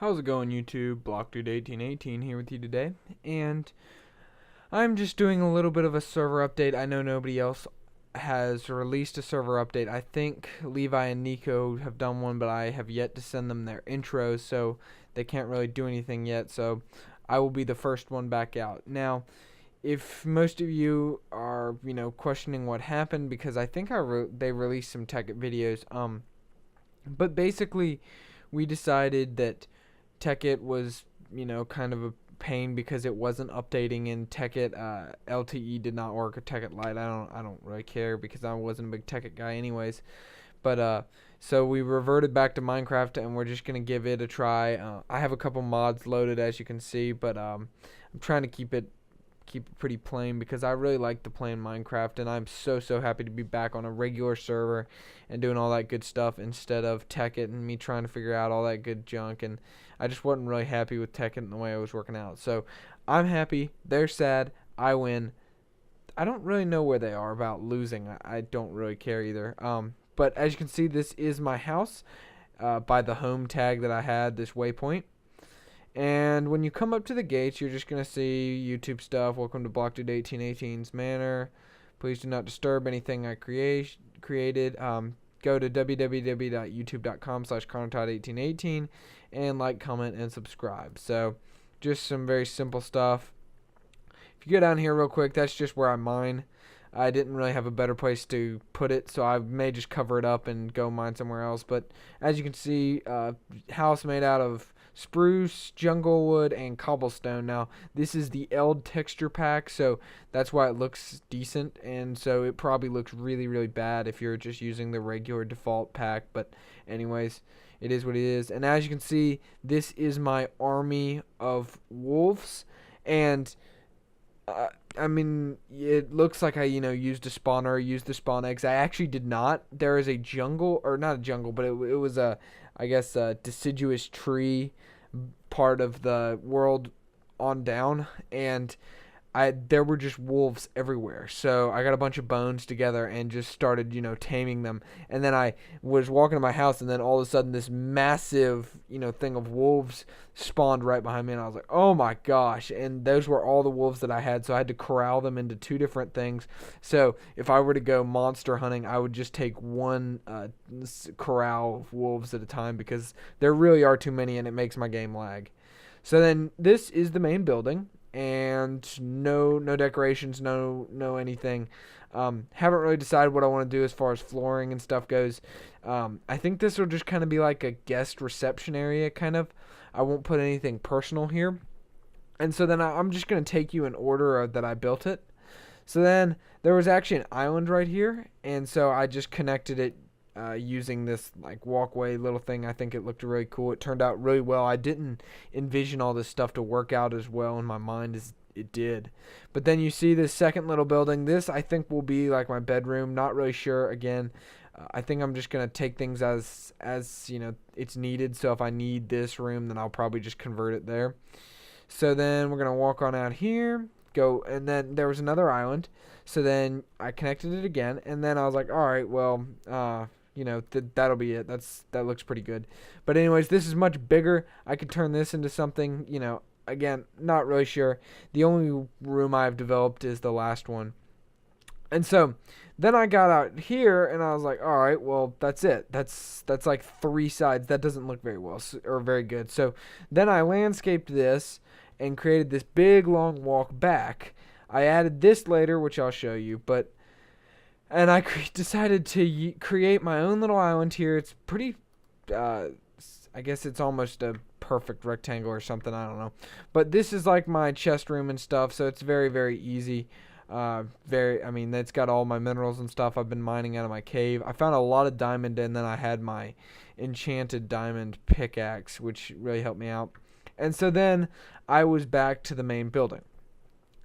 How's it going, YouTube? Blockdude1818 here with you today, and I'm just doing a little bit of a server update. I know nobody else has released a server update. I think Levi and Nico have done one, but I have yet to send them their intros, so they can't really do anything yet, so I will be the first one back out. Now, if most of you are, questioning what happened, because I think they released some tech videos, but basically we decided that Tekkit was, kind of a pain because it wasn't updating in Tekkit. LTE did not work, or Tekkit Lite. I don't really care because I wasn't a big Tekkit guy anyways. But so we reverted back to Minecraft, and we're just gonna give it a try. I have a couple mods loaded, as you can see, but I'm trying to keep it pretty plain because I really like to play in Minecraft, and I'm so happy to be back on a regular server and doing all that good stuff instead of Tekkit and me trying to figure out all that good junk. And I just wasn't really happy with Tekkit and the way it was working out. So I'm happy. They're sad. I win. I don't really know where they are about losing. I don't really care either. But as you can see, this is my house by the home tag that I had, this waypoint. And when you come up to the gates, you're just going to see YouTube stuff. Welcome to Blockdude1818's Manor. Please do not disturb anything I created. Go to www.youtube.com/carnotot1818 and like, comment, and subscribe. So just some very simple stuff. If you go down here real quick, that's just where I mine. I didn't really have a better place to put it, so I may just cover it up and go mine somewhere else. But as you can see, house made out of spruce, jungle wood, and cobblestone. Now, this is the Eld texture pack, so that's why it looks decent, and so it probably looks really bad if you're just using the regular default pack. But anyways, it is what it is. And as you can see, this is my army of wolves, and I mean, it looks like I, used a spawner, used the spawn eggs. I actually did not. There is a jungle, or not a jungle, but it was I guess, a deciduous tree part of the world on down, and there were just wolves everywhere. So I got a bunch of bones together and just started, taming them. And then I was walking to my house, and then all of a sudden this massive, thing of wolves spawned right behind me, and I was like, oh my gosh. And those were all the wolves that I had, so I had to corral them into two different things. So if I were to go monster hunting, I would just take one corral of wolves at a time because there really are too many, and it makes my game lag. So then this is the main building, and no decorations, no anything. Haven't really decided what I want to do as far as flooring and stuff goes. I think this will just kind of be like a guest reception area, kind of. I won't put anything personal here. And so then I'm just going to take you in order that I built it. So then there was actually an island right here, and so I just connected it using this like walkway little thing. I think it looked really cool. It turned out really well. I didn't envision all this stuff to work out as well in my mind as it did. But then you see this second little building. This I think will be like my bedroom. Not really sure. Again, I think I'm just gonna take things as it's needed. So if I need this room, then I'll probably just convert it there. So then we're gonna walk on out here. Go, and then there was another island. So then I connected it again, and then I was like, all right, well, that'll be it. That looks pretty good. But anyways, this is much bigger. I could turn this into something, again, not really sure. The only room I've developed is the last one. And so then I got out here, and I was like, all right, well, that's it. That's like three sides. That doesn't look very well, or very good. So then I landscaped this and created this big long walk back. I added this later, which I'll show you, and I decided to create my own little island here. It's pretty, I guess it's almost a perfect rectangle or something, I don't know. But this is like my chest room and stuff, so it's very easy. It's got all my minerals and stuff I've been mining out of my cave. I found a lot of diamond, and then I had my enchanted diamond pickaxe, which really helped me out. And so then I was back to the main building.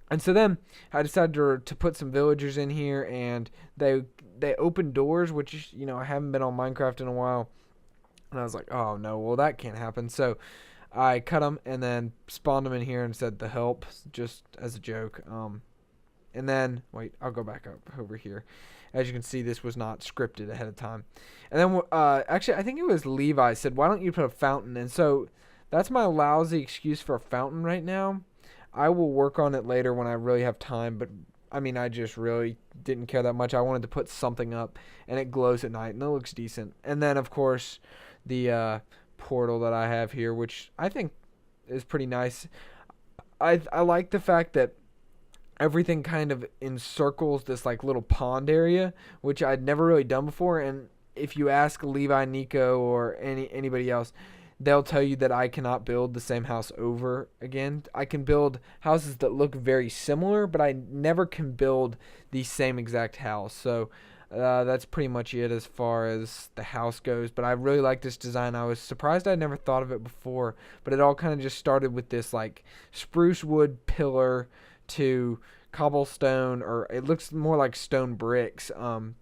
And so then I decided to put some villagers in here, and they opened doors, which, I haven't been on Minecraft in a while. And I was like, oh no, well that can't happen. So I cut them and then spawned them in here and said the help, just as a joke. And then, wait, I'll go back up over here. As you can see, this was not scripted ahead of time. And then, actually, I think it was Levi said, why don't you put a fountain? And so that's my lousy excuse for a fountain right now. I will work on it later when I really have time, but I mean, I just really didn't care that much. I wanted to put something up, and it glows at night, and it looks decent. And then, of course, the portal that I have here, which I think is pretty nice. I like the fact that everything kind of encircles this like little pond area, which I'd never really done before. And if you ask Levi, Nico, or anybody else, they'll tell you that I cannot build the same house over again. I can build houses that look very similar, but I never can build the same exact house. So that's pretty much it as far as the house goes. But I really like this design. I was surprised I never thought of it before, but it all kind of just started with this like spruce wood pillar to cobblestone, or it looks more like stone bricks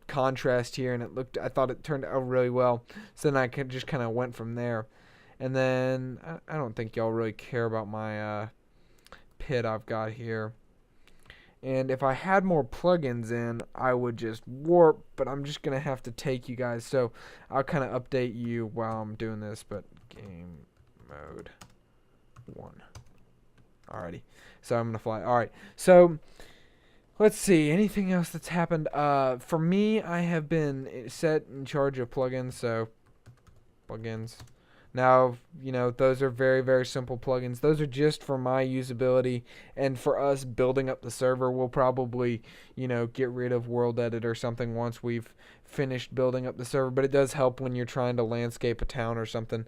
contrast here, and I thought it turned out really well. So then I just kind of went from there. And then I don't think y'all really care about my pit I've got here. And if I had more plugins in, I would just warp, but I'm just going to have to take you guys. So I'll kind of update you while I'm doing this, but game mode 1. Alrighty. So I'm going to fly. Alright. So let's see. Anything else that's happened? For me, I have been set in charge of plugins. So plugins. Now, you know, those are very, very simple plugins. Those are just for my usability and for us building up the server. We'll probably, you know, get rid of World Edit or something once we've finished building up the server. But it does help when you're trying to landscape a town or something.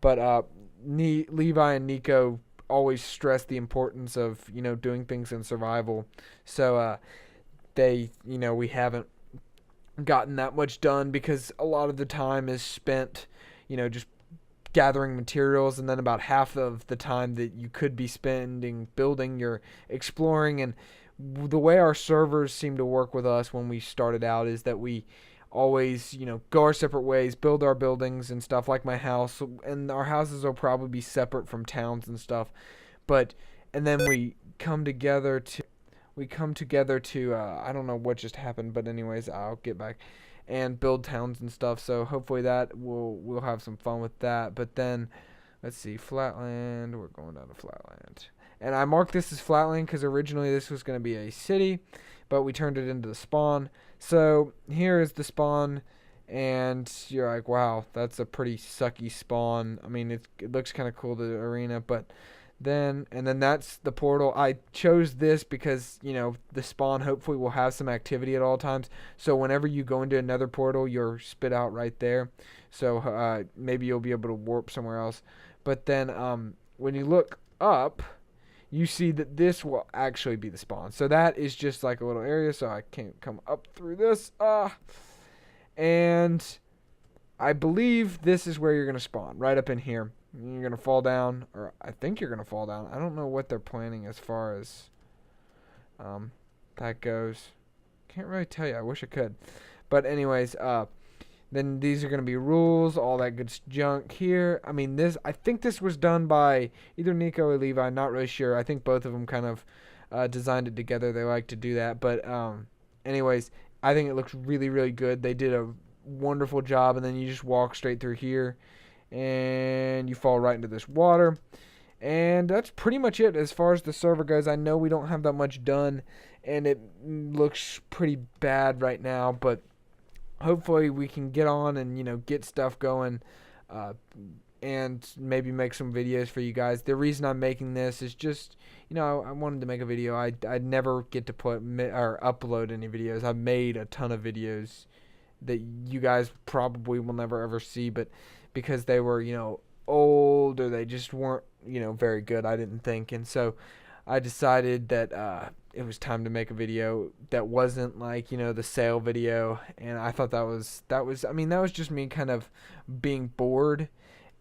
But Levi and Nico always stress the importance of, you know, doing things in survival. So we haven't gotten that much done because a lot of the time is spent, you know, just gathering materials, and then about half of the time that you could be spending building, you're exploring. And the way our servers seem to work with us when we started out is that we always, you know, go our separate ways, build our buildings and stuff, like my house, and our houses will probably be separate from towns and stuff, and then we come together to I don't know what just happened, but anyways, I'll get back and build towns and stuff. So hopefully that we'll have some fun with that. But then let's see, flatland, we're going down to flatland, and I marked this as flatland because originally this was going to be a city, but we turned it into the spawn. So here is the spawn, and you're like, wow, that's a pretty sucky spawn. I mean, it looks kind of cool, the arena, but then that's the portal. I chose this because, you know, the spawn hopefully will have some activity at all times. So whenever you go into another portal, you're spit out right there. So maybe you'll be able to warp somewhere else. But then when you look up, you see that this will actually be the spawn. So that is just like a little area, so I can't come up through this. And I believe this is where you're going to spawn, right up in here. You're going to fall down, or I think you're going to fall down. I don't know what they're planning as far as that goes. Can't really tell you. I wish I could. But anyways, then these are going to be rules, all that good junk here. I mean, I think this was done by either Nico or Levi. Not really sure. I think both of them kind of designed it together. They like to do that. But anyways, I think it looks really, really good. They did a wonderful job. And then you just walk straight through here, and you fall right into this water. And that's pretty much it as far as the server goes. I know we don't have that much done, and it looks pretty bad right now, but hopefully we can get on and, you know, get stuff going, and maybe make some videos for you guys. The reason I'm making this is just, you know, I wanted to make a video. I'd never get to put or upload any videos. I've made a ton of videos that you guys probably will never ever see, but because they were, you know, old, or they just weren't, you know, very good, I didn't think. And so I decided that it was time to make a video that wasn't like, you know, the sale video. And I thought that was just me kind of being bored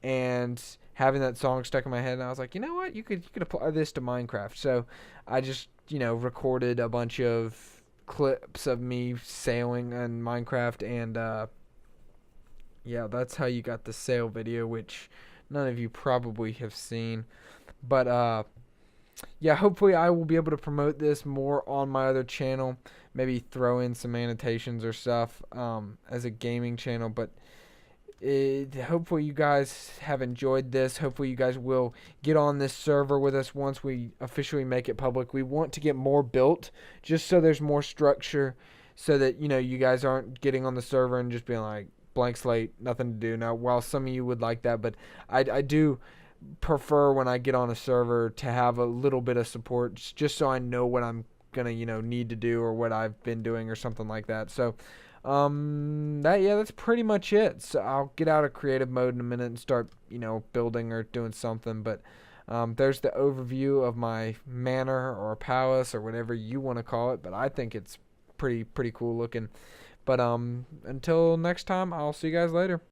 and having that song stuck in my head, and I was like, you know what, you could apply this to Minecraft. So I just, you know, recorded a bunch of clips of me sailing in Minecraft, and yeah, that's how you got the sail video, which none of you probably have seen. But yeah, hopefully I will be able to promote this more on my other channel. Maybe throw in some annotations or stuff as a gaming channel. But hopefully you guys have enjoyed this. Hopefully you guys will get on this server with us once we officially make it public. We want to get more built just so there's more structure, so that you guys aren't getting on the server and just being like blank slate, nothing to do. Now, while some of you would like that, but I do prefer when I get on a server to have a little bit of support, just so I know what I'm gonna need to do, or what I've been doing, or something like that. So that's pretty much it. So I'll get out of creative mode in a minute and start building or doing something. But there's the overview of my manor or palace or whatever you want to call it. But I think it's pretty cool looking. But until next time, I'll see you guys later.